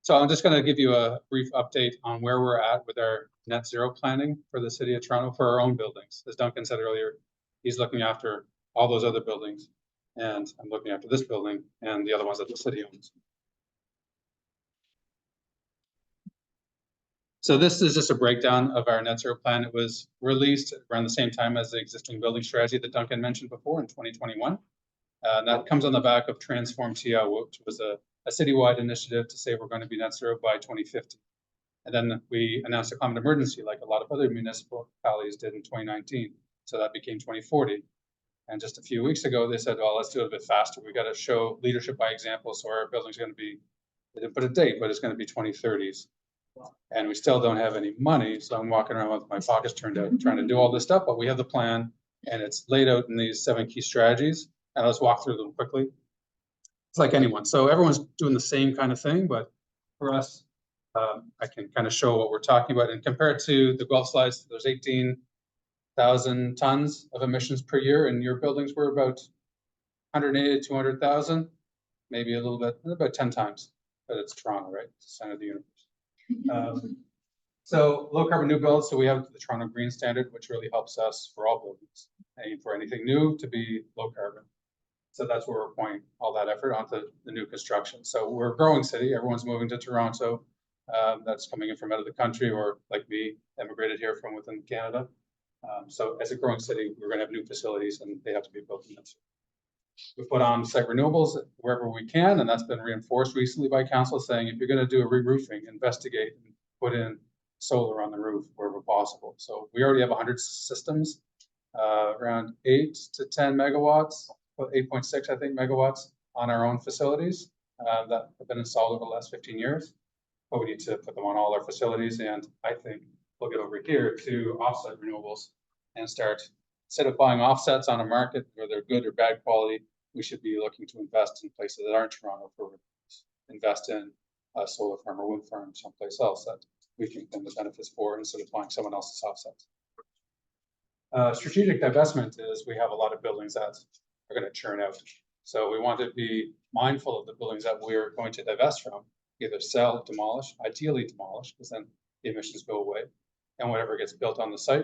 So I'm just going to give you a brief update on where we're at with our net zero planning for the city of Toronto for our own buildings. As Duncan said earlier, he's looking after all those other buildings, and I'm looking after this building and the other ones that the city owns. So this is just a breakdown of our net zero plan. It was released around the same time as the existing building strategy that Duncan mentioned before in 2021. And that comes on the back of Transform TO, which was a citywide initiative to say we're going to be net zero by 2050. And then we announced a climate emergency like a lot of other municipalities did in 2019. So that became 2040. And just a few weeks ago, they said, well, let's do it a bit faster. We got to show leadership by example. So our building's going to be, they didn't put a date, but it's going to be 2030s. And we still don't have any money. So I'm walking around with my pockets turned out trying to do all this stuff, but we have the plan and it's laid out in these 7 key strategies. And let's walk through them quickly. It's like anyone. So everyone's doing the same kind of thing, but for us, I can kind of show what we're talking about. And compared to the Gulf slides, there's 18,000 tons of emissions per year. And your buildings were about 180 to 200,000, maybe a little bit, about 10 times. But it's Toronto, right? It's the center of the universe. So low carbon new builds. So we have the Toronto Green Standard, which really helps us for all buildings, and for anything new to be low carbon. So that's where we're pointing all that effort onto the new construction. So we're a growing city. Everyone's moving to Toronto. That's coming in from out of the country, or like me, emigrated here from within Canada. So as a growing city, we're going to have new facilities, and they have to be built in this. We put on site renewables wherever we can, and that's been reinforced recently by council saying if you're going to do a re-roofing, investigate and put in solar on the roof wherever possible. So we already have 100 systems, around 8 to 10 megawatts, 8.6 I think megawatts on our own facilities that have been installed over the last 15 years. But we need to put them on all our facilities, and I think we'll get over here to offset renewables and start, instead of buying offsets on a market where they're good or bad quality, we should be looking to invest in places that aren't Toronto for renewables. Invest in a solar farm or wind farm someplace else that we can claim the benefits for instead of buying someone else's offsets. Strategic divestment is we have a lot of buildings that are going to churn out. So we want to be mindful of the buildings that we're going to divest from, either sell, demolish, ideally demolish, because then the emissions go away. And whatever gets built on the site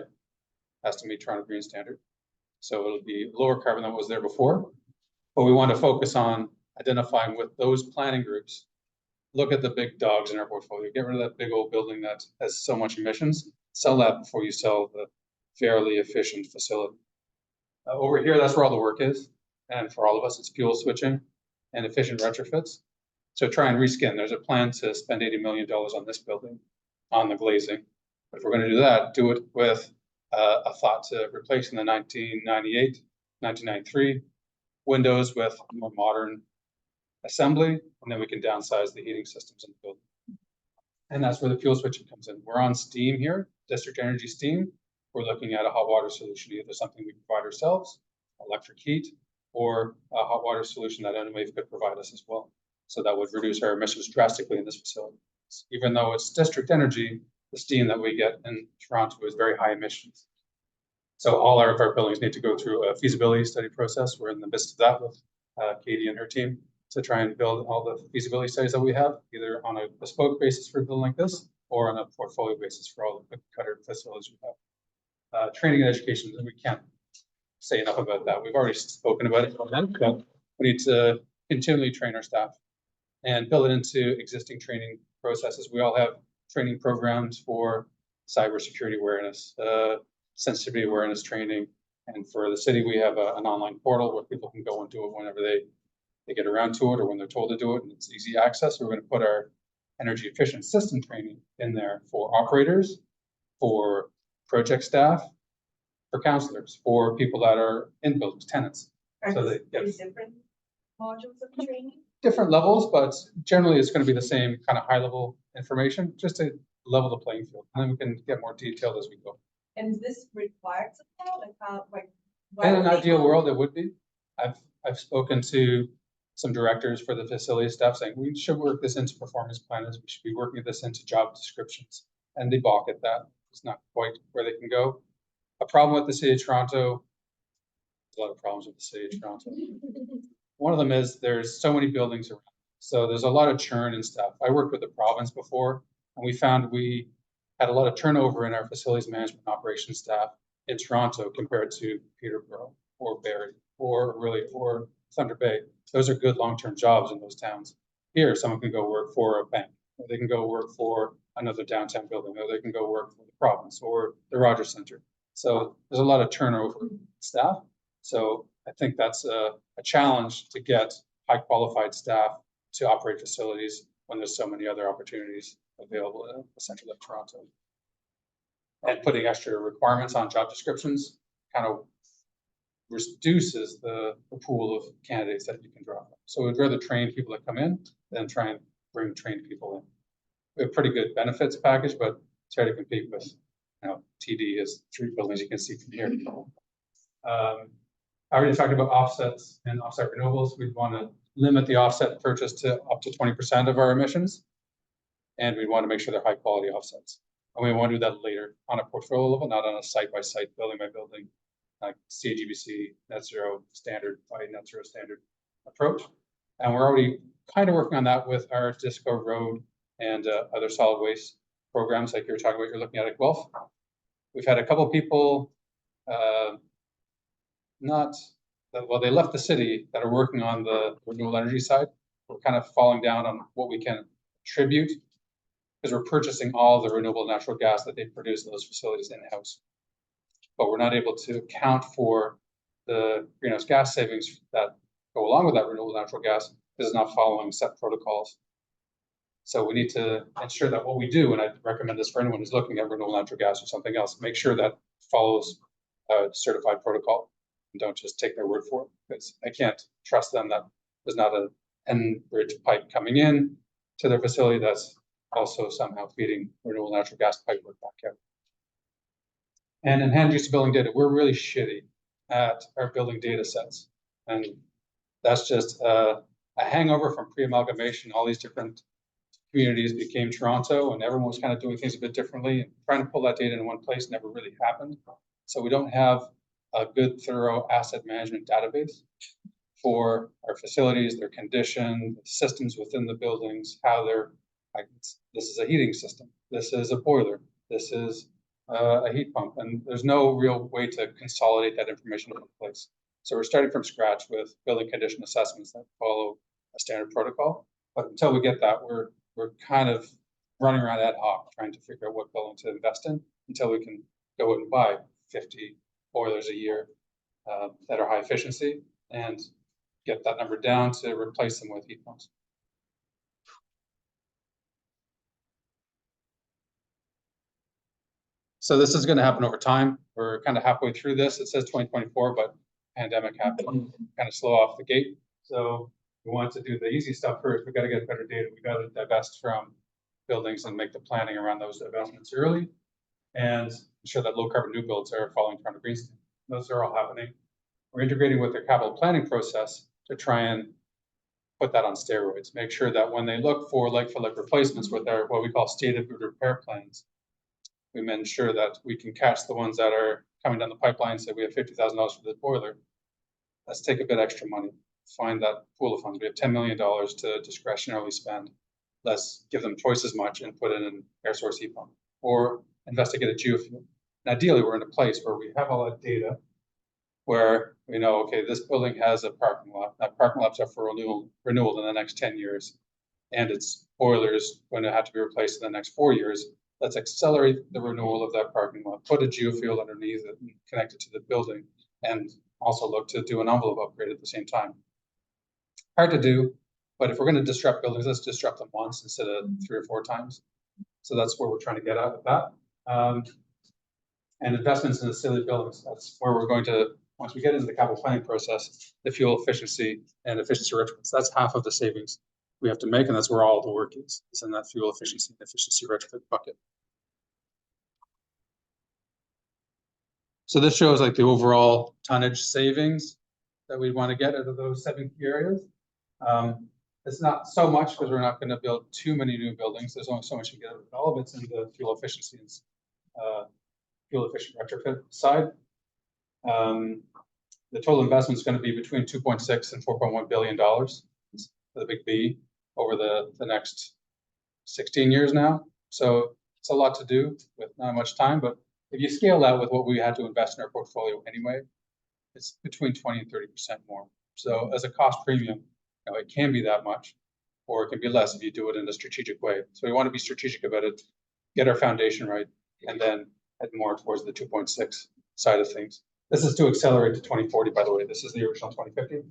has to meet Toronto Green Standard. So it'll be lower carbon than what was there before. But we want to focus on identifying with those planning groups. Look at the big dogs in our portfolio. Get rid of that big old building that has so much emissions. Sell that before you sell the fairly efficient facility. Over here, that's where all the work is. And for all of us, it's fuel switching and efficient retrofits. So try and reskin. There's a plan to spend $80 million on this building, on the glazing. But if we're going to do that, do it with a thought to replacing the 1998, 1993 windows with more modern assembly, and then we can downsize the heating systems in the building. And that's where the fuel switching comes in. We're on steam here, district energy steam. We're looking at a hot water solution, either something we provide ourselves, electric heat, or a hot water solution that Enwave could provide us as well. So that would reduce our emissions drastically in this facility. Even though it's district energy, the steam that we get in Toronto is very high emissions. So all of our buildings need to go through a feasibility study process. We're in the midst of that with Katie and her team to try and build all the feasibility studies that we have, either on a bespoke basis for a building like this, or on a portfolio basis for all the cutter facilities we have. Training and education, we can't say enough about that. We've already spoken about it, but we need to continually train our staff and build it into existing training processes. We all have training programs for cybersecurity awareness, sensitivity awareness training. And for the city, we have an online portal where people can go and do it whenever they get around to it or when they're told to do it, and it's easy access. We're going to put our energy efficient system training in there for operators, for project staff, for counselors, for people that are in buildings, tenants. So they get different modules of training? Different levels, but generally it's going to be the same kind of high level information, just to level the playing field. And then we can get more detailed as we go. And is this required somehow? In an ideal world, it would be. I've spoken to some directors for the facility staff saying we should work this into performance plans. We should be working this into job descriptions, and they balk at that. It's not quite where they can go. A problem with the city of Toronto. There's a lot of problems with the city of Toronto. One of them is there's so many buildings around. So there's a lot of churn and stuff. I worked with the province before, and we found we had a lot of turnover in our facilities management and operations staff in Toronto compared to Peterborough or Barrie or Thunder Bay. Those are good long-term jobs in those towns. Here, someone can go work for a bank, or they can go work for another downtown building, or they can go work for the province or the Rogers Center. So there's a lot of turnover in staff. So I think that's a challenge to get high qualified staff to operate facilities when there's so many other opportunities available in a center like Toronto. And putting extra requirements on job descriptions kind of reduces the pool of candidates that you can draw from. So we'd rather train people that come in than try and bring trained people in. We have pretty good benefits package, but it's hard to compete with, TD is 3 buildings you can see from here. I already talked about offsets and offset renewables. We'd want to limit the offset purchase to up to 20% of our emissions. And we want to make sure they're high quality offsets. And we want to do that later on a portfolio level, not on a site by site, building by building, like CAGBC, net zero standard by net zero standard approach. And we're already kind of working on that with our Disco Road and other solid waste programs like you're talking about, you're looking at Guelph. We've had a couple people, they left the city that are working on the renewable energy side. We're kind of falling down on what we can attribute because we're purchasing all the renewable natural gas that they produce in those facilities in-house. But we're not able to account for the greenhouse gas savings that go along with that renewable natural gas because it's not following set protocols. So we need to ensure that what we do, and I recommend this for anyone who's looking at renewable natural gas or something else, make sure that follows a certified protocol and don't just take their word for it, because I can't trust them that there's not an Enbridge pipe coming in to their facility that's also somehow feeding renewable natural gas pipework back out. And in hand use building data, we're really shitty at our building data sets. And that's just a hangover from pre-amalgamation. All these different communities became Toronto and everyone was kind of doing things a bit differently, and trying to pull that data in one place never really happened. So we don't have a good, thorough asset management database for our facilities, their condition, the systems within the buildings, how they're, like, this is a heating system, this is a boiler, this is a heat pump, and there's no real way to consolidate that information in one place. So we're starting from scratch with building condition assessments that follow a standard protocol. But until we get that, we're kind of running around ad hoc trying to figure out what building to invest in until we can go out and buy 50 boilers a year that are high efficiency and get that number down to replace them with heat pumps. So this is going to happen over time. We're kind of halfway through this. It says 2024, but pandemic happened, kind of slow off the gate. So we want to do the easy stuff first. We got to get better data. We got to divest from buildings and make the planning around those divestments early, and ensure that low carbon new builds are following Toronto Green Standard. Those are all happening. We're integrating with their capital planning process to try and put that on steroids. Make sure that when they look for like replacements with our what we call state of good repair plans, we ensure that we can catch the ones that are coming down the pipeline. Say we have $50,000 for this boiler. Let's take a bit extra money. Find that pool of funds. We have $10 million to discretionarily spend. Let's give them twice as much and put in an air source heat pump or investigate a geofuel. And ideally, we're in a place where we have all that data where we know, okay, this building has a parking lot. That parking lot's up for renewal in the next 10 years. And its boiler is going to have to be replaced in the next 4 years. Let's accelerate the renewal of that parking lot, put a geofuel underneath it and connect it to the building, and also look to do an envelope upgrade at the same time. Hard to do, but if we're going to disrupt buildings, let's disrupt them once instead of 3 or 4 times. So that's where we're trying to get at with that. And investments in the city buildings, that's where we're going to, once we get into the capital planning process, the fuel efficiency and efficiency retrofits, that's half of the savings we have to make, and that's where all the work is in that fuel efficiency and efficiency retrofit bucket. So this shows like the overall tonnage savings that we want to get out of those 7 key areas. It's not so much because we're not going to build too many new buildings. There's only so much you get out of it. All of it's in the fuel efficiency and fuel efficient retrofit side. The total investment is going to be between $2.6 and $4.1 billion for the big B. over the next 16 years now. So it's a lot to do with not much time, but if you scale that with what we had to invest in our portfolio anyway, it's between 20 and 30% more. So as a cost premium, it can be that much, or it can be less if you do it in a strategic way. So we want to be strategic about it, get our foundation right, and then head more towards the 2.6 side of things. This is to accelerate to 2040, by the way. This is the original 2050.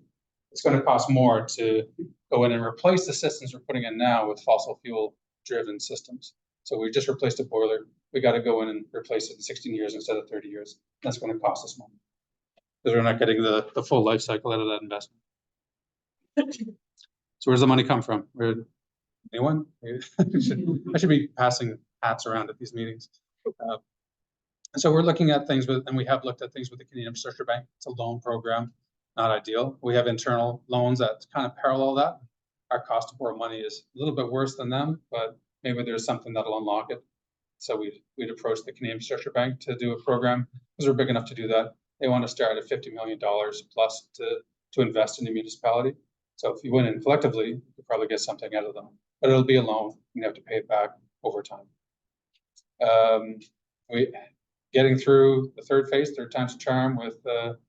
It's going to cost more to go in and replace the systems we're putting in now with fossil fuel driven systems. So we just replaced a boiler. We got to go in and replace it in 16 years instead of 30 years. That's going to cost us money because we're not getting the full life cycle out of that investment. So where does the money come from? Anyone? I should be passing hats around at these meetings. So we're looking at things with, and we have looked at things with the Canadian Infrastructure Bank. It's a loan program, not ideal. We have internal loans that kind of parallel that. Our cost to borrow money is a little bit worse than them, but maybe there's something that'll unlock it. So we'd approach the Canadian Infrastructure Bank to do a program because we're big enough to do that. They want to start at $50 million plus to invest in the municipality. So if you went in collectively, you could probably get something out of them, but it'll be a loan. You have to pay it back over time. Getting through the third time's a charm with the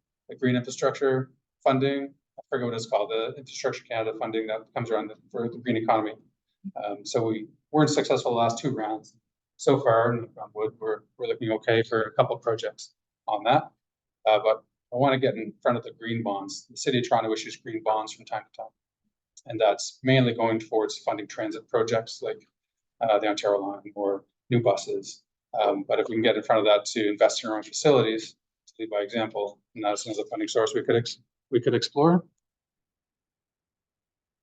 green infrastructure funding. I forget what it's called, the Infrastructure Canada funding that comes around for the green economy. So we weren't successful the last 2 rounds. So far, and we're looking okay for a couple of projects on that. But I want to get in front of the green bonds. The City of Toronto issues green bonds from time to time. And that's mainly going towards funding transit projects like the Ontario Line or new buses. But if we can get in front of that to invest in our own facilities, to lead by example, and that's another funding source we could explore.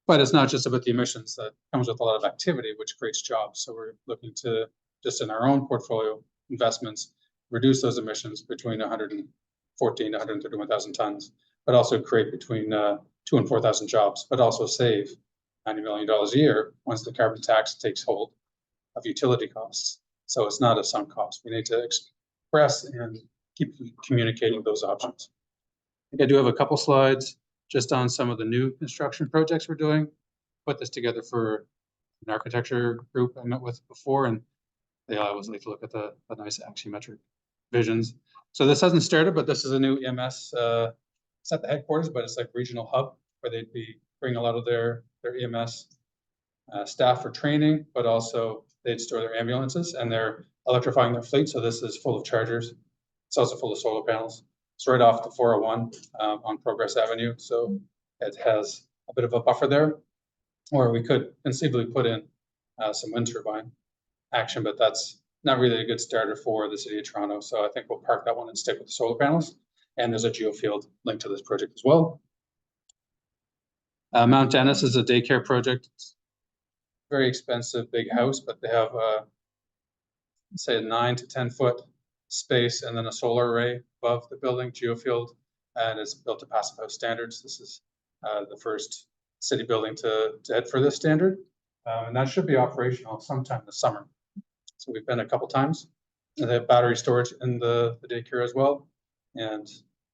But it's not just about the emissions. That comes with a lot of activity, which creates jobs. So we're looking to, just in our own portfolio investments, reduce those emissions between 114 to 131,000 tons, but also create between 2,000 and 4,000 jobs, but also save $90 million a year once the carbon tax takes hold of utility costs. So it's not a sunk cost. We need to express and keep communicating those options. I think I do have a couple slides just on some of the new construction projects we're doing. Put this together for an architecture group I met with before, and they always like to look at the nice axiometric visions. So this hasn't started, but this is a new EMS. It's at the headquarters, but it's like regional hub where they'd be bringing a lot of their EMS staff for training, but also they'd store their ambulances, and they're electrifying their fleet. So this is full of chargers. It's also full of solar panels. It's right off the 401 on Progress Avenue. So it has a bit of a buffer there, or we could conceivably put in some wind turbine action, but that's not really a good starter for the City of Toronto. So I think we'll park that one and stick with the solar panels. And there's a geofield linked to this project as well. Mount Dennis is a daycare project. It's very expensive, big house, but they have say a 9 to 10 foot space and then a solar array above the building, geofield, and it's built to passive house standards. This is the first city building to head for this standard, and that should be operational sometime this summer. So we've been a couple times. And they have battery storage in the daycare as well, and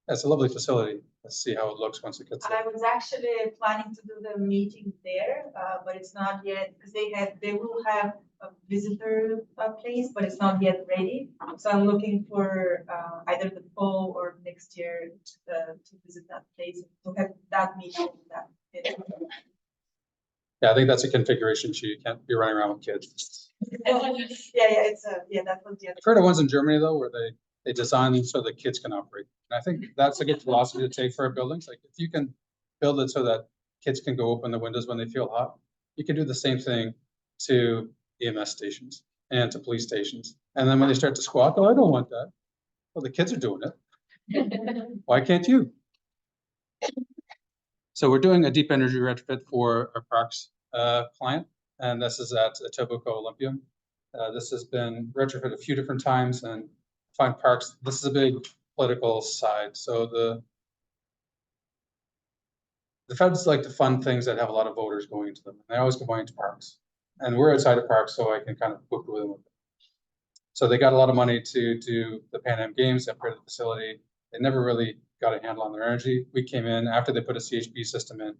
it's a lovely facility. Let's see how it looks once it gets there. I was actually planning to do the meeting there, but it's not yet, because they will have a visitor place, but it's not yet ready. So I'm looking for either the fall or next year to visit that place, to have that meeting. Yeah, I think that's a configuration issue. You can't be running around with kids. It's that was the other. I've heard of ones in Germany though, where they design them so the kids can operate. And I think that's a good philosophy to take for our buildings. Like if you can build it so that kids can go open the windows when they feel hot, you can do the same thing to EMS stations and to police stations. And then when they start to squawk, oh, I don't want that. Well, the kids are doing it. Why can't you? So we're doing a deep energy retrofit for our parks client, and this is at Etobicoke Olympium. This has been retrofitted a few different times, and Fine Parks, this is a big political side. So the feds like to fund things that have a lot of voters going into them. And they always combine into parks. And we're outside of parks, so I can kind of book with them. So they got a lot of money to do the Pan Am Games, upgrade the facility. They never really got a handle on their energy. We came in after they put a CHP system in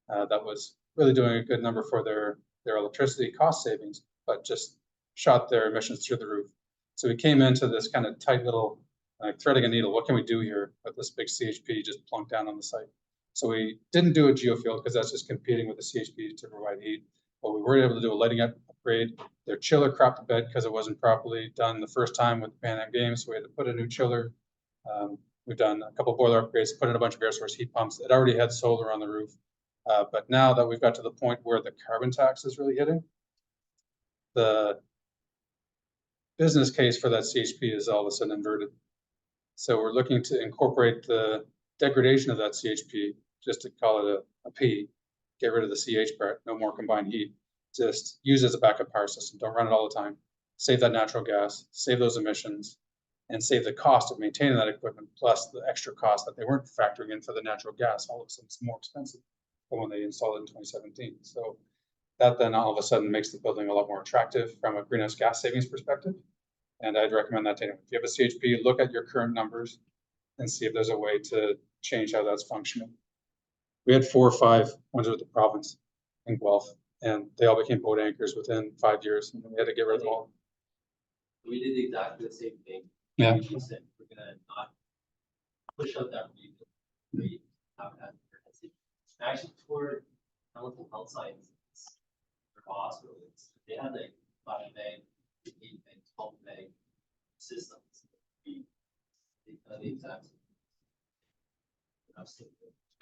that was really doing a good number for their electricity cost savings, but just shot their emissions through the roof. So we came into this kind of tight little, like threading a needle. What can we do here with this big CHP just plunked down on the site? So we didn't do a geofield because that's just competing with the CHP to provide heat. But we were able to do a lighting upgrade. Their chiller crapped the bed because it wasn't properly done the first time with the Pan Am Games. So we had to put a new chiller. We've done a couple boiler upgrades, put in a bunch of air source heat pumps. It already had solar on the roof. But now that we've got to the point where the carbon tax is really hitting, the business case for that CHP is all of a sudden inverted. So we're looking to incorporate the degradation of that CHP, just to call it a P, get rid of the CH part, no more combined heat. Just use it as a backup power system. Don't run it all the time. Save that natural gas, save those emissions, and save the cost of maintaining that equipment, plus the extra cost that they weren't factoring in for the natural gas. All of a sudden, it's more expensive than when they installed it in 2017. So that then all of a sudden makes the building a lot more attractive from a greenhouse gas savings perspective. And I'd recommend that to anyone. If you have a CHP, look at your current numbers and see if there's a way to change how that's functioning. We had 4 or 5 ones with the province in Guelph, and they all became boat anchors within 5 years, and we had to get rid of them all. We did exactly the same thing. Yeah. We said we're gonna not push out that rebuild. We have that. Actually, for Hamilton Health Sciences, their hospitals, they had like 5 meg, 8 meg, 12 meg systems. They kind of the exact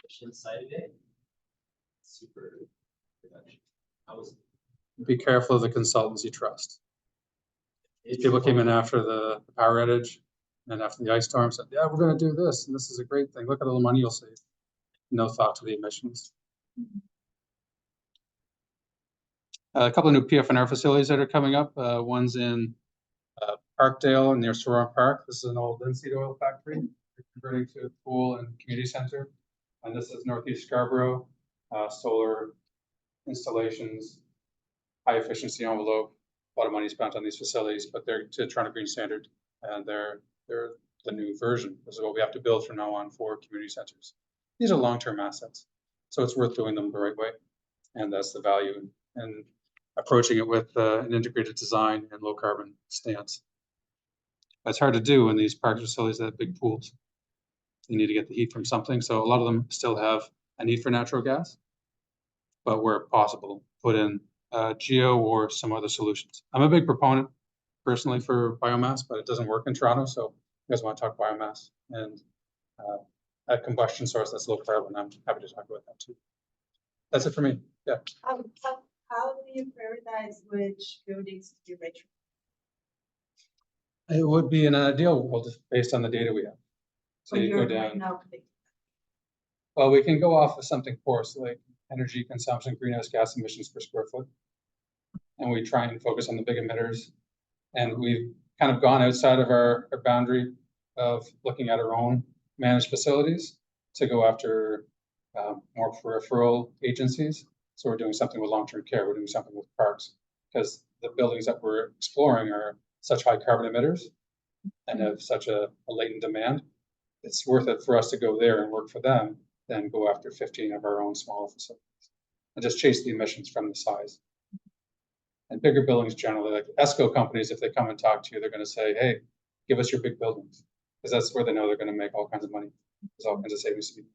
same side of it. Super production. Be careful of the consultants you trust. These people came in after the power outage and after the ice storm, said, yeah, we're going to do this, and this is a great thing. Look at all the money you'll save. No thought to the emissions. A couple of new PFNR facilities that are coming up. One's in Parkdale near Sorong Park. This is an old linseed oil factory. They're converting to a pool and community center. And this is Northeast Scarborough, solar installations, high efficiency envelope. A lot of money spent on these facilities, but they're to Toronto Green Standard, and they're the new version. This is what we have to build from now on for community centers. These are long-term assets, so it's worth doing them the right way, and that's the value. And approaching it with an integrated design and low carbon stance. It's hard to do in these park facilities that have big pools. You need to get the heat from something, so a lot of them still have a need for natural gas, but where possible, put in geo or some other solutions. I'm a big proponent personally for biomass, but it doesn't work in Toronto. So you guys want to talk biomass and a combustion source that's low carbon, I'm happy to talk about that too. That's it for me. Yeah. How do you prioritize which buildings to be retrofit? It would be an ideal world based on the data we have. So you go down. Right now, Well, we can go off of something coarse like energy consumption, greenhouse gas emissions per square foot. And we try and focus on the big emitters. And we've kind of gone outside of our boundary of looking at our own managed facilities to go after more peripheral agencies. So we're doing something with long-term care, we're doing something with parks, because the buildings that we're exploring are such high carbon emitters and have such a latent demand. It's worth it for us to go there and work for them than go after 15 of our own smaller facilities and just chase the emissions from the size. And bigger buildings generally, like ESCO companies, if they come and talk to you, they're going to say, hey, give us your big buildings, because that's where they know they're going to make all kinds of money. There's all kinds of savings to be.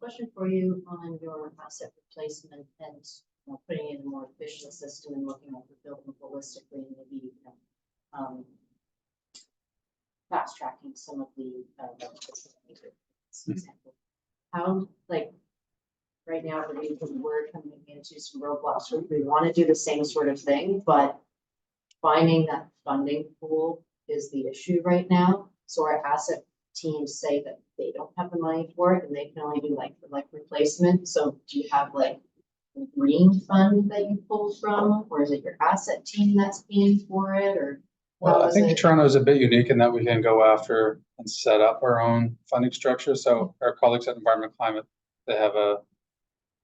Question for you on your asset replacement and putting in a more efficient system and looking at the building holistically and maybe fast tracking some of the example. How, like, right now we're coming into some roadblocks where we want to do the same sort of thing, but finding that funding pool is the issue right now. So our asset teams say that they don't have the money for it and they can only do like replacement. So do you have like a green fund that you pull from, or is it your asset team that's paying for it, or? Well, I think Toronto is a bit unique in that we can go after and set up our own funding structure. So our colleagues at Environment Climate, they have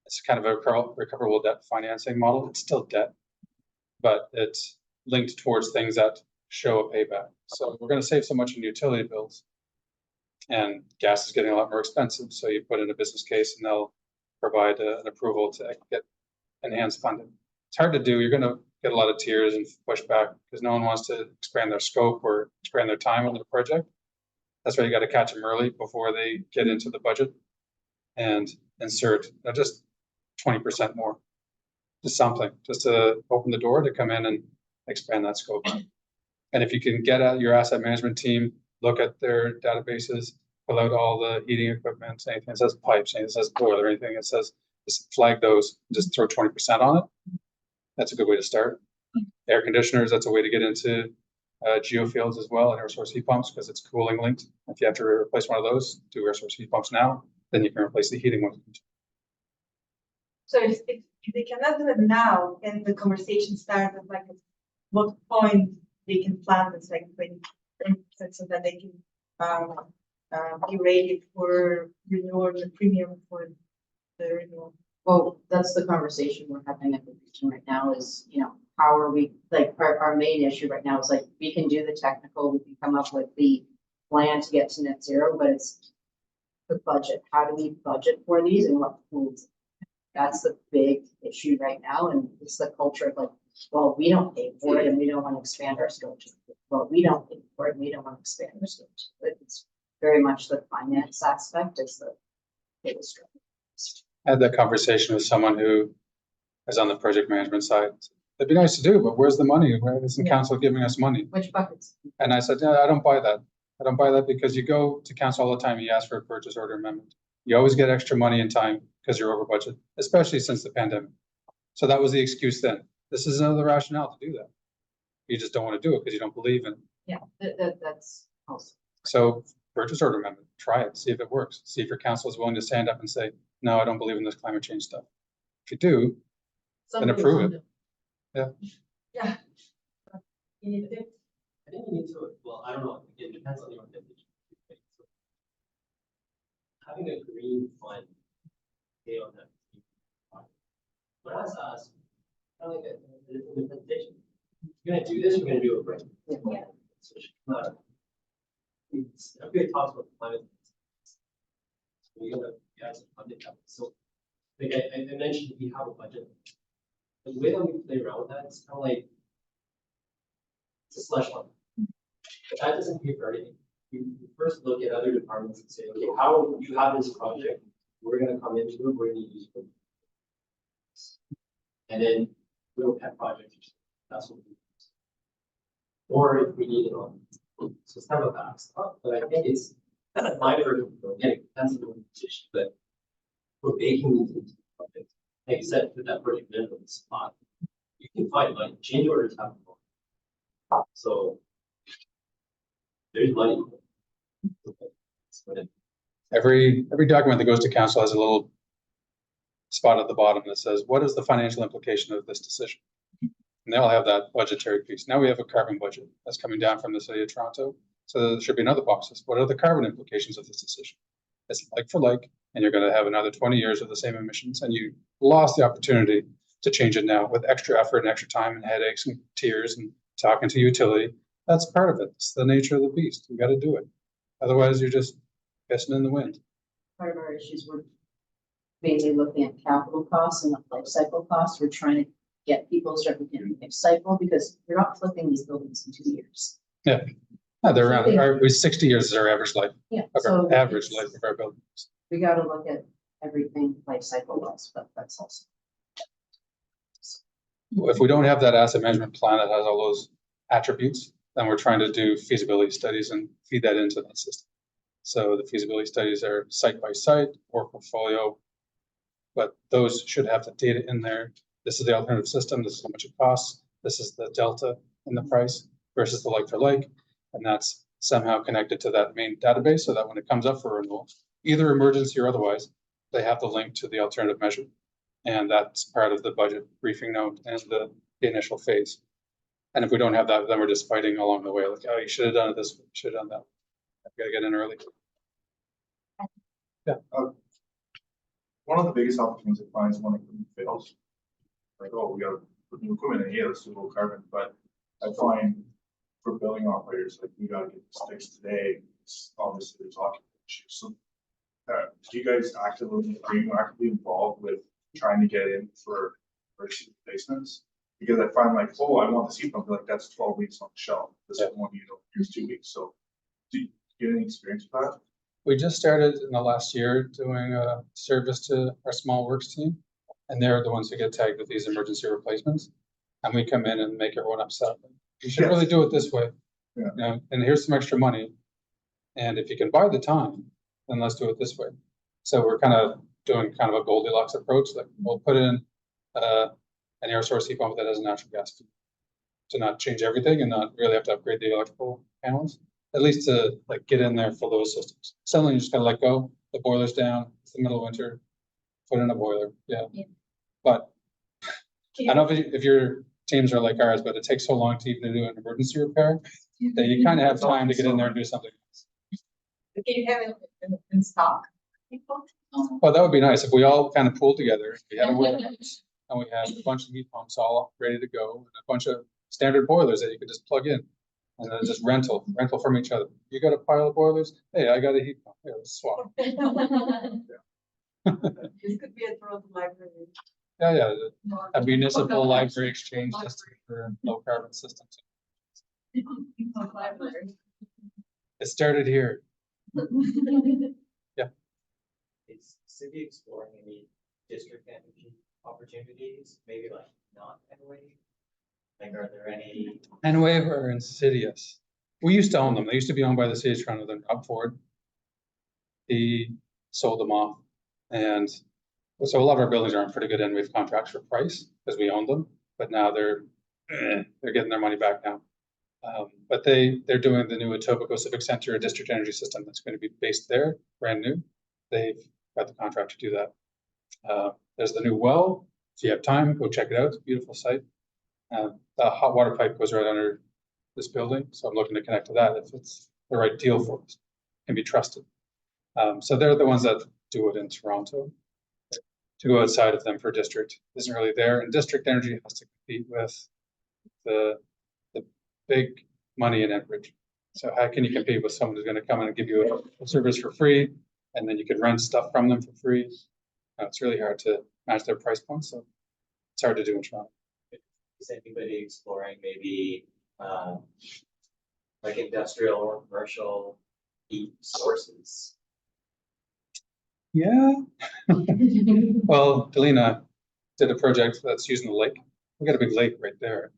it's kind of a recoverable debt financing model. It's still debt, but it's linked towards things that show a payback. So we're going to save so much in utility bills, and gas is getting a lot more expensive. So you put in a business case and they'll provide an approval to get enhanced funding. It's hard to do. You're gonna get a lot of tears and pushback because no one wants to expand their scope or expand their time on the project. That's why you got to catch them early before they get into the budget and insert just 20% more, just something, just to open the door to come in and expand that scope. And if you can get at your asset management team, look at their databases, pull out all the heating equipment, anything that says pipes, anything that says boiler, anything that says, just flag those, just throw 20% on it. That's a good way to start. Air conditioners, that's a way to get into geofields as well, and air source heat pumps, because it's cooling linked. If you have to replace one of those, do air source heat pumps now, then you can replace the heating one. So if they cannot do it now, can the conversation start at like what point they can plan this, like when, so that they can be ready for renewal, the premium for the renewal? Well, that's the conversation we're having at the region right now is, you know, how are we, like, our main issue right now is like, we can do the technical, we can come up with the plan to get to net zero, but it's the budget. How do we budget for these and what tools? That's the big issue right now. And it's the culture of like, well, we don't pay for it and we don't want to expand our scope. Well, we don't pay for it and we don't want to expand our scope. But it's very much the finance aspect is the biggest struggle. I had that conversation with someone who is on the project management side. It'd be nice to do, but where's the money? Where isn't council giving us money? Which buckets? And I said, I don't buy that. I don't buy that because you go to council all the time, you ask for a purchase order amendment. You always get extra money in time because you're over budget, especially since the pandemic. So that was the excuse then. This is another rationale to do that. You just don't want to do it because you don't believe in it. Yeah, that's also. So purchase order amendment, try it, see if it works. See if your council is willing to stand up and say, no, I don't believe in this climate change stuff. If you do, then approve it. Yeah. You need to. I think you need to, well, I don't know, it depends on your definition. Having a green fund, pay on that. But I was asked, kind of like a presentation. You're gonna do this, you're gonna do it right. Yeah. So it should come out. Everybody talks about climate. We gotta get some funding up. So, like I mentioned, we have a budget. The way that we play around with that is kind of like it's a slush fund. But that doesn't pay for everything. You first look at other departments and say, okay, how you have this project, we're gonna come into it, we're gonna use it. And then we'll pet projects, that's what we do. Or if we need it on. So it's kind of a balance, but I think it's kind of my version of again, it depends on the position, but we're baking these into the project. Like I said, put that project in the spot. You can find money, change orders have money. So there's money. Every document that goes to council has a little spot at the bottom that says, what is the financial implication of this decision? And they all have that budgetary piece. Now we have a carbon budget that's coming down from the city of Toronto. So there should be another box. What are the carbon implications of this decision? It's like for like, and you're going to have another 20 years of the same emissions, and you lost the opportunity to change it now with extra effort and extra time and headaches and tears and talking to utility. That's part of it. It's the nature of the beast. You got to do it. Otherwise, you're just pissing in the wind. Part of our issues were mainly looking at capital costs and life cycle costs. We're trying to get people to start looking at life cycle because we're not flipping these buildings in 2 years. Yeah. No, they're around. 60 years is our average life. Yeah. So average life of our buildings. We got to look at everything life cycle wise, but that's also. If we don't have that asset management plan that has all those attributes, then we're trying to do feasibility studies and feed that into that system. So the feasibility studies are site by site or portfolio, but those should have the data in there. This is the alternative system. This is how much it costs. This is the delta in the price versus the like for like. And that's somehow connected to that main database so that when it comes up for renewal, either emergency or otherwise, they have the link to the alternative measure. And that's part of the budget briefing note and the initial phase. And if we don't have that, then we're just fighting along the way. Like, oh, you should have done it this way, you should have done that. I've got to get in early. Yeah. One of the biggest opportunities that clients when equipment fails, like, oh, we got to put new equipment in here, let's do low carbon. But I find for building operators, like, we got to get this fixed today. Obviously, there's occupant issues. So do you guys are you actively involved with trying to get in for emergency replacements? Because I find like, oh, I want this heat pump, like that's 12 weeks on the shelf. This one, here's 2 weeks. So do you get any experience with that? We just started in the last year doing a service to our small works team. And they're the ones who get tagged with these emergency replacements. And we come in and make everyone upset. You should really do it this way. Yeah. And here's some extra money. And if you can buy the time, then let's do it this way. So we're kind of doing kind of a Goldilocks approach. Like we'll put in an air source heat pump that has a natural gas feed to not change everything and not really have to upgrade the electrical panels, at least to like get in there for those systems. Suddenly you just gotta let go, the boiler's down, it's the middle of winter, put in a boiler, yeah. But I don't know if your teams are like ours, but it takes so long to even do an emergency repair that you kind of have time to get in there and do something else. Can you have it in stock? Well, that would be nice if we all kind of pooled together. We had a warehouse and we had a bunch of heat pumps all ready to go and a bunch of standard boilers that you could just plug in. And then just rental from each other. You got a pile of boilers? Hey, I got a heat pump. Hey, let's swap. This could be a throw to library. Yeah, a municipal library exchange system for low carbon systems. It started here. Is city exploring any district energy opportunities, maybe like not anyway? Like, are there any? Enwave or Insidious. We used to own them. They used to be owned by the city of Toronto, then Rob Ford. He sold them off. And so a lot of our buildings are on pretty good Enwave contracts for price because we owned them, but now they're getting their money back now. But they're doing the new Etobicoke Civic Center district energy system that's going to be based there, brand new. They've got the contract to do that. There's the new well. If you have time, go check it out. It's a beautiful site. The hot water pipe goes right under this building, so I'm looking to connect to that if it's the right deal for us, can be trusted. So they're the ones that do it in Toronto. To go outside of them for district isn't really there, and district energy has to compete with the big money in Enbridge. So how can you compete with someone who's going to come in and give you a service for free, and then you could rent stuff from them for free? It's really hard to match their price point, so it's hard to do in Toronto. Is anybody exploring maybe like industrial or commercial heat sources? Yeah. Well, Delina did a project that's using the lake. We got a big lake right there,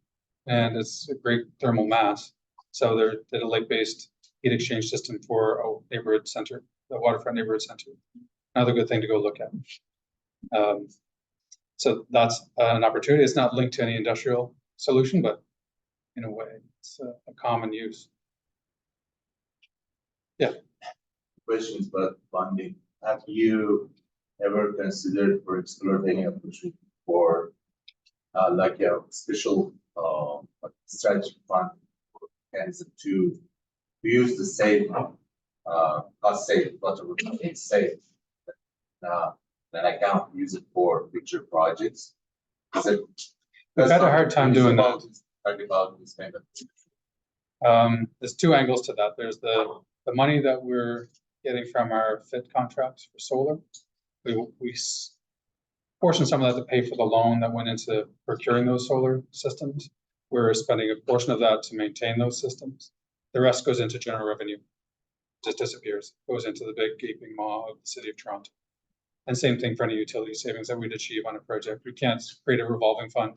and it's a great thermal mass. So they did a lake-based heat exchange system for a neighborhood center, the waterfront neighborhood center. Another good thing to go look at. So that's an opportunity. It's not linked to any industrial solution, but in a way, it's a common use. Yeah. Questions about funding. Have you ever considered for exploring a opportunity for like a special strategic fund for Kansas to use the same cost safe, whatever it's safe, then I can't use it for future projects? Is it? We've had a hard time doing that. Talk about this kind of. There's two angles to that. There's the money that we're getting from our FIT contracts for solar. We portioned some of that to pay for the loan that went into procuring those solar systems. We're spending a portion of that to maintain those systems. The rest goes into general revenue, just disappears, goes into the big gaping maw of the city of Toronto. And same thing for any utility savings that we'd achieve on a project. We can't create a revolving fund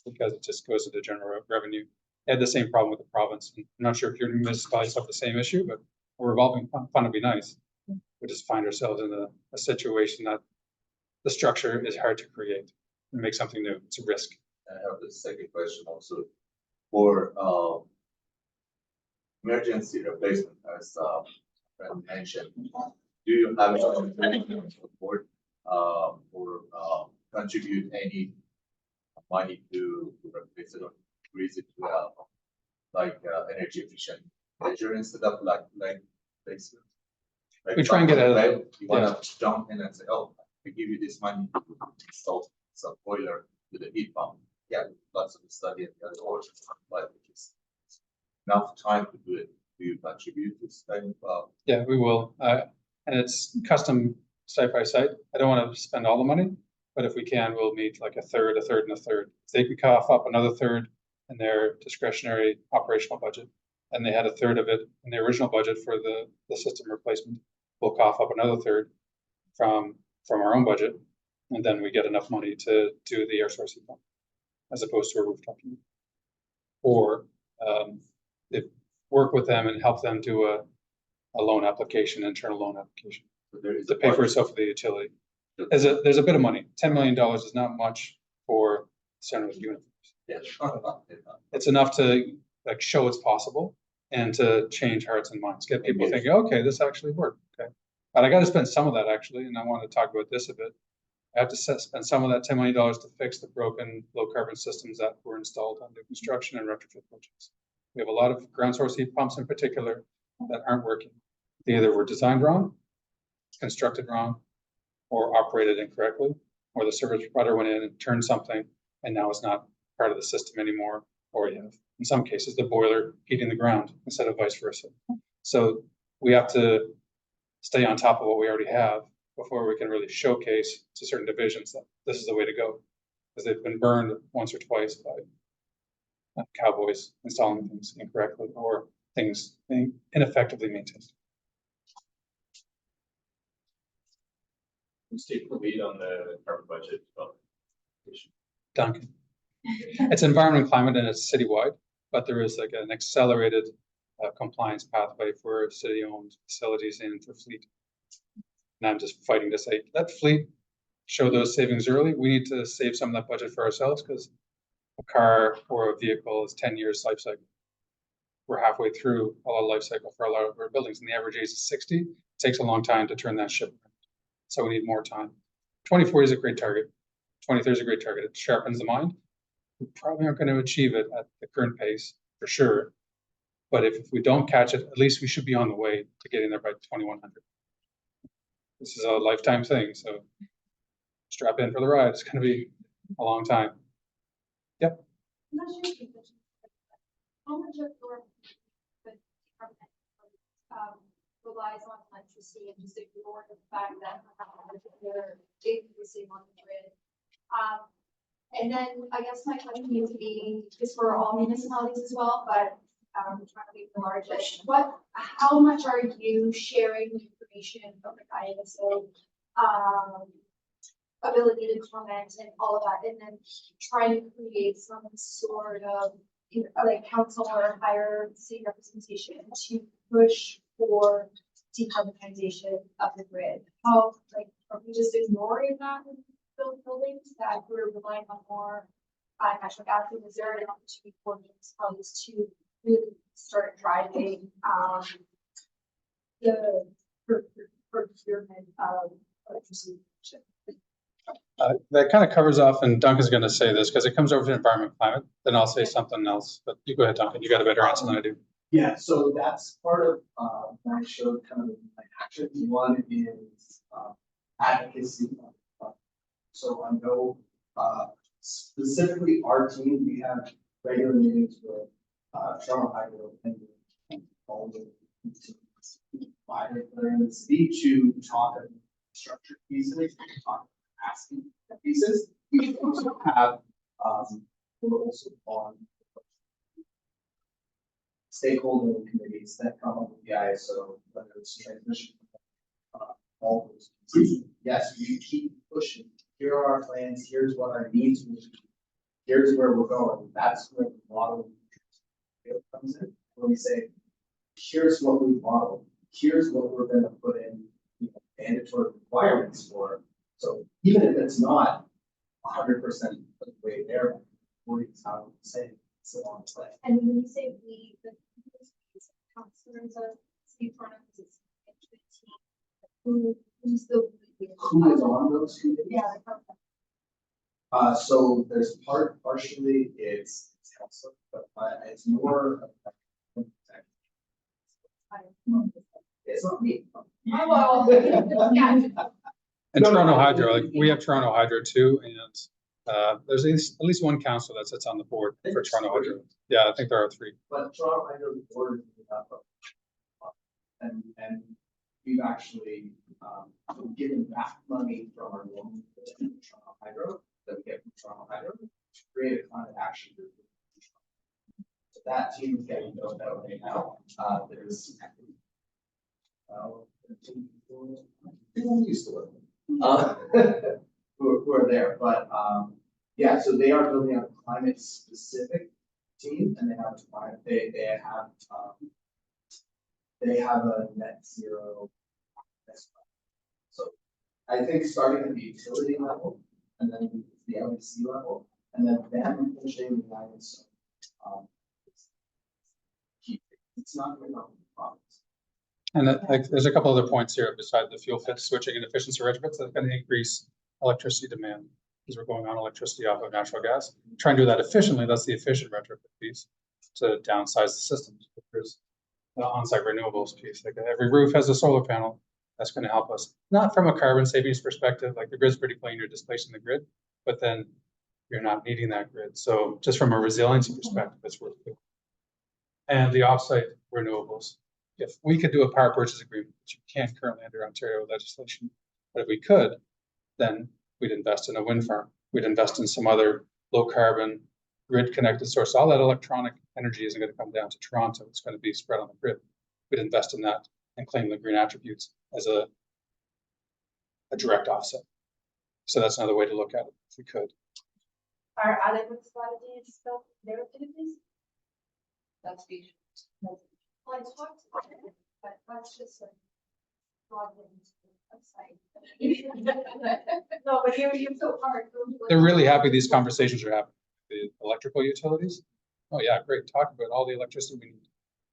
because it just goes into general revenue. They had the same problem with the province. I'm not sure if your municipalities have the same issue, but a revolving fund would be nice. We just find ourselves in a situation that the structure is hard to create and make something new. It's a risk. I have the second question also for emergency replacement, as friend mentioned. Do you have any support or contribute any money to replace it or increase it to like energy efficient measure instead of like placement? Like We try and get a you want to jump in and say, oh, we give you this money to install some boiler with a heat pump. Yeah, lots of study and the other orders, but it's enough time to do it. Do you contribute to this kind of? Yeah, we will. And it's custom site by site. I don't want to spend all the money, but if we can, we'll meet like a third, a third, and a third. If they can cough up another third in their discretionary operational budget, and they had a third of it in the original budget for the system replacement, we'll cough up another third from our own budget, and then we get enough money to do the air source heat pump, as opposed to a rooftop unit. Or if work with them and help them do a loan application, internal loan application, So there is to a pay for part- itself for the utility. There's a bit of money. $10 million is not much for center of uniforms. Yeah. It's enough to like show it's possible and to change hearts and minds, get people thinking, okay, this actually worked. Okay, but I got to spend some of that actually, and I want to talk about this a bit. I have to spend some of that $10 million to fix the broken low carbon systems that were installed on new construction and retrofit projects. We have a lot of ground source heat pumps in particular that aren't working. They either were designed wrong, constructed wrong, or operated incorrectly, or the service provider went in and turned something and now it's not part of the system anymore, or you have, in some cases, the boiler heating the ground instead of vice versa. So we have to stay on top of what we already have before we can really showcase to certain divisions that this is the way to go, because they've been burned once or twice by cowboys installing things incorrectly or things being ineffectively maintained. Who's taking the lead on the carbon budget development? Duncan. It's environment and climate and it's citywide, but there is like an accelerated compliance pathway for city-owned facilities and for fleet. And I'm just fighting to say, let fleet show those savings early. We need to save some of that budget for ourselves because a car or a vehicle is 10 years life cycle. We're halfway through a lot of life cycle for a lot of our buildings, and the average age is 60. It takes a long time to turn that ship around. So we need more time. 2040 is a great target. 2030 is a great target. It sharpens the mind. We probably aren't going to achieve it at the current pace for sure. But if we don't catch it, at least we should be on the way to getting there by 2100. This is a lifetime thing, so strap in for the ride. It's going to be a long time. Yep. I'm not sure if you mentioned, how much of your department relies on electricity and just ignore the fact that they're increasing on the grid? And then I guess my question would be, is for all municipalities as well, but trying to be the largest. How much are you sharing information from the ISO, ability to comment and all of that, and then trying to create some sort of like council or higher city representation to push for decarbonization of the grid? How, like, are we just ignoring that in buildings that we're relying on more natural gas? And is there an opportunity for municipalities to really start driving the procurement of electricity? That kind of covers off, and Duncan's going to say this because it comes over to environment and climate. Then I'll say something else. But you go ahead, Duncan. You got a better answer than I do. Yeah, so that's part of when I showed kind of my actions. One is advocacy. So I know specifically our team, we have regular meetings with Toronto Hydro and all the providers that are in the city to talk about structured pieces, talk asking pieces. We also have we're also on stakeholder committees that come up with the ISO, whether it's transmission, all those pieces. Yes, we keep pushing. Here are our plans. Here's what our needs will be. Here's where we're going. That's where the model comes in. When we say, here's what we model. Here's what we're going to put in mandatory requirements for. So even if it's not 100% of the way there, 40 is how I'm saying it's a long play. And when you say we, the councilors of City Toronto, is who's the Who is on those committees? yeah, So there's partially it's council, but it's more. It's not me. well, yeah. And Toronto Hydro, like we have Toronto Hydro too, and there's at least one council that sits on the board for Toronto Hydro. Yeah, I think there are 3. But Toronto Hydro board is up. And we've actually, been given back money from our loan from Toronto Hydro, that we get from Toronto Hydro, to create a climate action group. So that team is getting built out right now, there's. 13 people used to live. Who are there, but, yeah, so they are building a climate specific team, and they have climate, they have a net zero. So I think starting at the utility level, and then the LEC level, and then finishing the ISO. It's not going to be a problem. And there's a couple other points here beside the fuel fit switching and efficiency retrofits that's going to increase electricity demand because we're going on electricity off of natural gas. Try and do that efficiently. That's the efficient retrofit piece to downsize the systems. There's the on-site renewables piece. Like every roof has a solar panel. That's going to help us, not from a carbon savings perspective. Like the grid's pretty clean, you're displacing the grid, but then you're not needing that grid. So just from a resiliency perspective, it's worth it. And the off-site renewables. If we could do a power purchase agreement, which you can't currently under Ontario legislation, but if we could, then we'd invest in a wind farm. We'd invest in some other low carbon grid connected source. All that electronic energy isn't going to come down to Toronto. It's going to be spread on the grid. We'd invest in that and claim the green attributes as a direct offset. So that's another way to look at it if we could. Are other municipalities built their activities? That's the. Well, it's hard to, but that's just a problem. No, but you're So hard. They're really happy these conversations are happening. The electrical utilities. Oh yeah, great. Talk about all the electricity we need.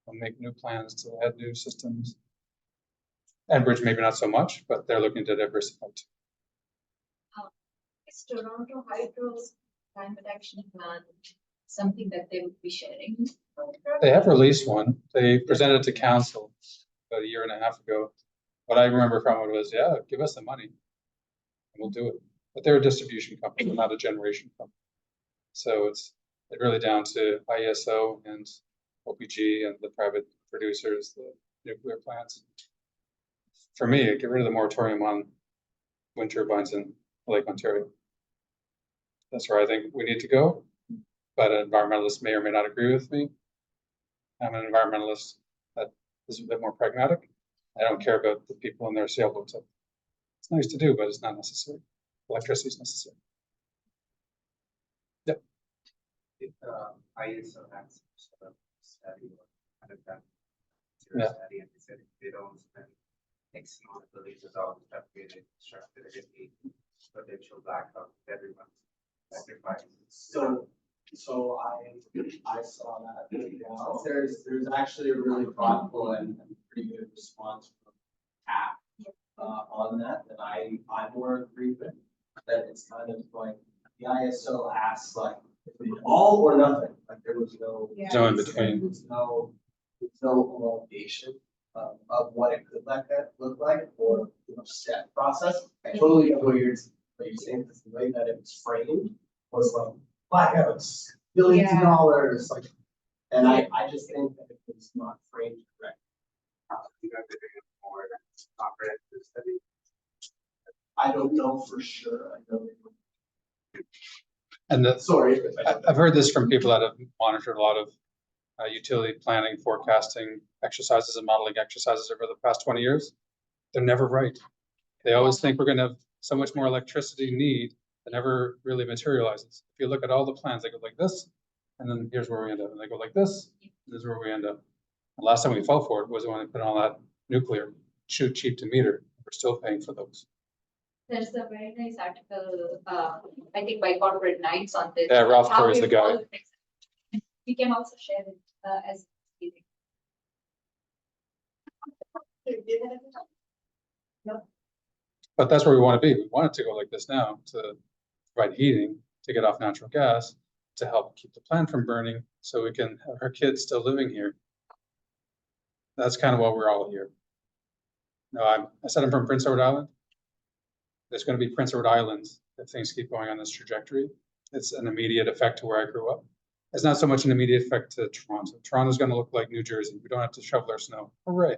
We'll make new plans to add new systems. Enbridge maybe not so much, but they're looking to diversify too. Is Toronto Hydro's climate action plan something that they would be sharing? They have released one. They presented it to council about a year and a half ago. What I remember from it was, yeah, give us the money and we'll do it. But they're a distribution company, not a generation company. So it's really down to ISO and OPG and the private producers, the nuclear plants. For me, get rid of the moratorium on wind turbines in Lake Ontario. That's where I think we need to go. But an environmentalist may or may not agree with me. I'm an environmentalist that is a bit more pragmatic. I don't care about the people in their sailboats. It's nice to do, but it's not necessary. Electricity is necessary. Yep. If ISO has sort of study or kind of done Yeah. study and they said if they don't spend X amount of billions of dollars to upgrade it, structure it, a potential blackout everyone sacrifices. So I saw that. Yeah, there's actually a really thoughtful and pretty good response from CAP on that I more agree with. That it's kind of like the ISO asks like all or nothing. Like there was no No in between. There's no homologation of what it could look like or step process. I totally get what you're saying, because the way that it was framed was like blackouts, billions of dollars, like, and I just think that it was not framed correctly. You guys are doing it more comprehensive study. I don't know for sure. I know. And Sorry. I've heard this from people that have monitored a lot of utility planning, forecasting exercises and modeling exercises over the past 20 years. They're never right. They always think we're going to have so much more electricity need that never really materializes. If you look at all the plans, they go like this, and then here's where we end up. And they go like this, and this is where we end up. The last time we fell for it was when we put all that nuclear, cheap to meter. We're still paying for those. There's a very nice article, I think by Corporate Knights on this. Yeah, Ralph how Curry's we the guy. follow it. We can also share it as. But that's where we want to be. We want it to go like this now to provide heating, to get off natural gas, to help keep the plant from burning so we can have our kids still living here. That's kind of why we're all here. No, I said I'm from Prince Edward Island. There's going to be Prince Edward Islands if things keep going on this trajectory. It's an immediate effect to where I grew up. It's not so much an immediate effect to Toronto. Toronto's going to look like New Jersey. We don't have to shovel our snow. Hooray.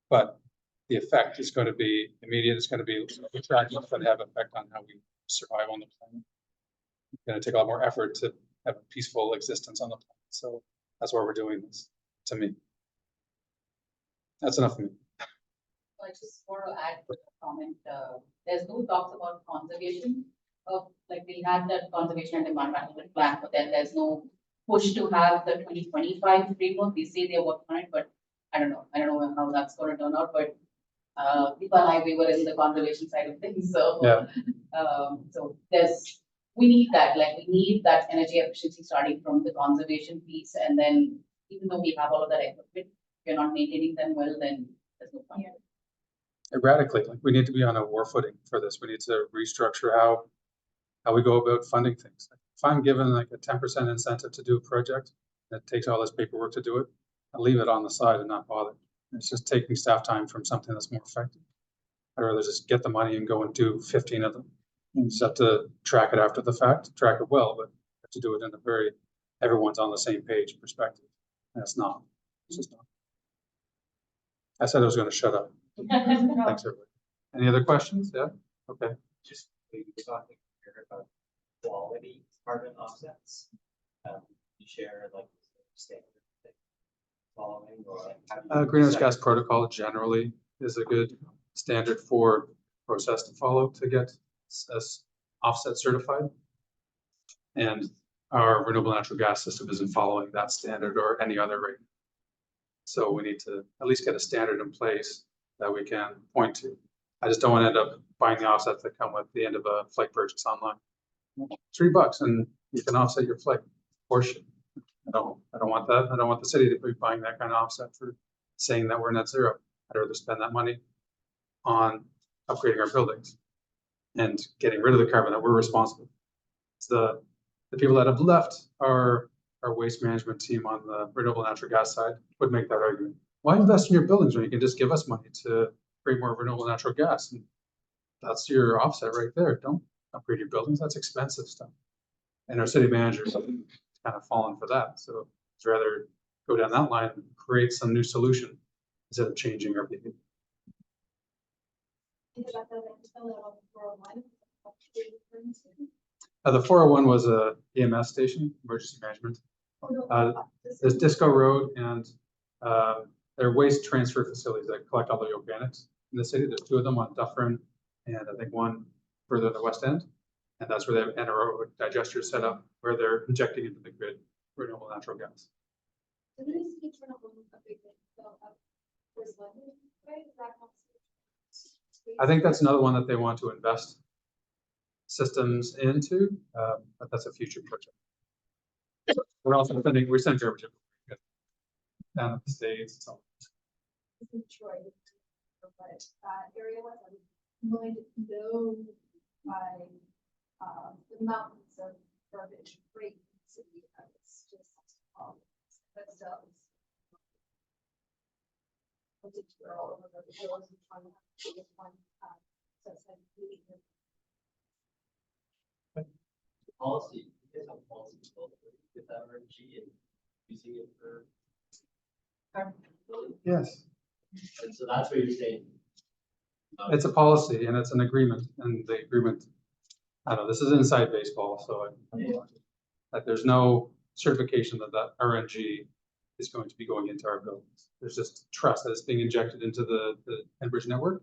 But the effect is going to be immediate. It's going to be attractive. It's going to have effect on how we survive on the planet. It's going to take a lot more effort to have a peaceful existence on the planet. So that's why we're doing this, to me. That's enough for me. I just want to add to the comment, there's no talks about conservation of, like, we had that conservation and demand management plan, but then there's no push to have the 2025 framework. They say they're working on it, but I don't know how that's gonna turn out, but Deepa and I, we were in the conservation side of things, so. Yeah. So we need that, like, we need that energy efficiency starting from the conservation piece, and then even though we have all of that equipment, if you're not maintaining them well, then there's no point. Erratically, like we need to be on a war footing for this. We need to restructure how we go about funding things. If I'm given like a 10% incentive to do a project, that takes all this paperwork to do it, I leave it on the side and not bother. It's just taking staff time from something that's more effective. I'd rather just get the money and go and do 15 of them. You just have to track it after the fact, track it well, but you have to do it in a very, everyone's on the same page perspective. And it's not, it's just not. I said I was going to shut up. Thanks, everybody. Any other questions? Yeah, okay. Just we were talking here about quality carbon offsets. You share like standard thing following or like how do you Greenhouse decide? gas protocol generally is a good standard for process to follow to get us offset certified. And our renewable natural gas system isn't following that standard or any other rate. So we need to at least get a standard in place that we can point to. I just don't want to end up buying the offsets that come with the end of a flight purchase online. $3 and you can offset your flight portion. I don't want that. I don't want the city to be buying that kind of offset for saying that we're net zero. I'd rather spend that money on upgrading our buildings and getting rid of the carbon that we're responsible. It's the people that have left our waste management team on the renewable natural gas side would make that argument. Why invest in your buildings when you can just give us money to create more renewable natural gas? And that's your offset right there. Don't upgrade your buildings. That's expensive stuff. And our city managers have kind of fallen for that. So it's rather go down that line and create some new solution instead of changing our behavior. The 401 was a EMS station, emergency management. There's Disco Road and there are waste transfer facilities that collect all the organics in the city. There's 2 of them on Dufferin and I think 1 further in the west end. And that's where they have anaerobic digesters set up where they're injecting into the grid renewable natural gas. I think that's another one that they want to invest systems into, but that's a future project. We're also sending, we're sending German down at the States. So. Detroit, but area was I'm willing to go by the mountains of garbage freight city. It's just but still. All over the hills and trying to get one. So it's like Policy, you guys have policy with RNG and using it for. Yes. And so that's what you're saying. It's a policy and it's an agreement, and the agreement, I don't know, this is inside baseball, so that there's no certification that RNG is going to be going into our buildings. There's just trust that it's being injected into the Enbridge network,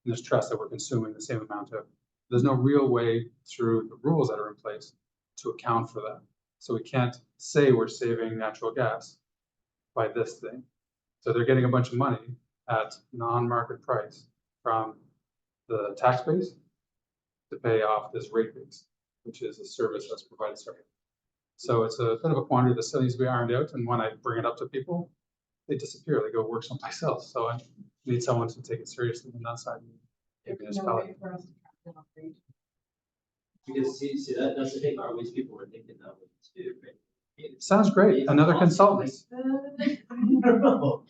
and there's trust that we're consuming the same amount of. There's no real way through the rules that are in place to account for that. So we can't say we're saving natural gas by this thing. So they're getting a bunch of money at non-market price from the tax base to pay off this rate base, which is a service that's provided separately. So it's a bit of a quandary that still needs to be ironed out. And when I bring it up to people, they disappear. They go work someplace else. So I need someone to take it seriously on that side. Because see that's the thing. Our waste people were thinking that way too, right? Sounds great. Another consultant. I don't know.